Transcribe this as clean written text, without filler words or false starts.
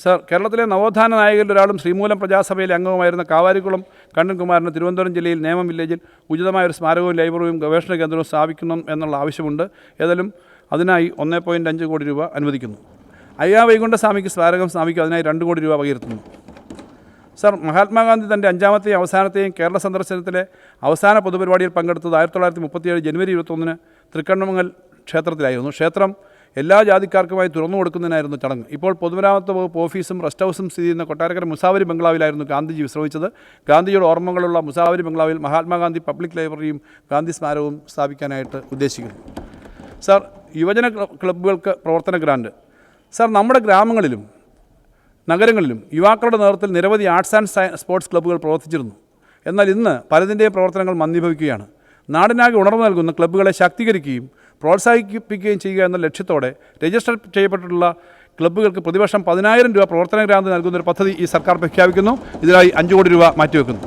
Sir, കേരളത്തിലെ നവോത്ഥാന നായകരിൽ ഒരാളും ശ്രീമൂലം പ്രജാസഭയിലെ അംഗവുമായിരുന്ന കാവാരിക്കുളം കണ്ണൻകുമാറിന് തിരുവനന്തപുരം ജില്ലയിൽ നേമം വില്ലേജിൽ ഉചിതമായ ഒരു സ്മാരകവും ലൈബ്രറിയും ഗവേഷണ കേന്ദ്രവും സ്ഥാപിക്കണം എന്നുള്ള ആവശ്യമുണ്ട്. ഏതായാലും അതിനായി 1.5 കോടി രൂപ അനുവദിക്കുന്നു. അയ്യാവൈകുണ്ഠസ്വാമിക്ക് സ്മാരകം സ്ഥാപിക്കുക, അതിനായി 2 കോടി രൂപ വകയിരുത്തുന്നു. സർ, മഹാത്മാഗാന്ധി തൻ്റെ 5ാമത്തെയും അവസാനത്തെയും കേരള സന്ദർശനത്തിലെ അവസാന പൊതുപരിപാടിയിൽ പങ്കെടുത്തത് 1937 ജനുവരി 21 തൃക്കണ്ണമംഗൽ ക്ഷേത്രത്തിലായിരുന്നു. ക്ഷേത്രം എല്ലാ ജാതിക്കാർക്കുമായി തുറന്നു കൊടുക്കുന്നതിനായിരുന്നു ചടങ്ങ്. ഇപ്പോൾ പൊതുമരാമത്ത് വകുപ്പ് ഓഫീസും റെസ്റ്റ് ഹൗസും സ്ഥിതി ചെയ്യുന്ന കൊട്ടാരക്കര മുസാവരി ബംഗ്ലാവിലായിരുന്നു ഗാന്ധിജി വിശ്രമിച്ചത്. ഗാന്ധിജിയുടെ ഓർമ്മകളുള്ള മുസാവരി ബംഗ്ലാവിൽ മഹാത്മാഗാന്ധി പബ്ലിക് ലൈബ്രറിയും ഗാന്ധി സ്മാരകവും സ്ഥാപിക്കാനായിട്ട് ഉദ്ദേശിക്കുന്നു. സർ, യുവജന ക്ലബ്ബുകൾക്ക് പ്രവർത്തന ഗ്രാൻഡ്. സർ, നമ്മുടെ ഗ്രാമങ്ങളിലും നഗരങ്ങളിലും യുവാക്കളുടെ നേതൃത്വത്തിൽ നിരവധി ആർട്സ് ആൻഡ് സ്പോർട്സ് ക്ലബ്ബുകൾ പ്രവർത്തിച്ചിരുന്നു. എന്നാൽ ഇന്ന് പലതിൻ്റെയും പ്രവർത്തനങ്ങൾ മന്ദീഭവിക്കുകയാണ്. നാടിനാകെ ഉണർന്നു നൽകുന്ന ക്ലബ്ബുകളെ ശാക്തീകരിക്കുകയും പ്രോത്സാഹിപ്പിക്കുകയും ചെയ്യുക എന്ന ലക്ഷ്യത്തോടെ രജിസ്റ്റർ ചെയ്യപ്പെട്ടിട്ടുള്ള ക്ലബ്ബുകൾക്ക് പ്രതിവർഷം 10,000 രൂപ പ്രവർത്തന ഗ്രാന്റ് നൽകുന്നൊരു പദ്ധതി ഈ സർക്കാർ പ്രഖ്യാപിക്കുന്നു. ഇതിനായി 5 കോടി രൂപ മാറ്റിവെക്കുന്നു.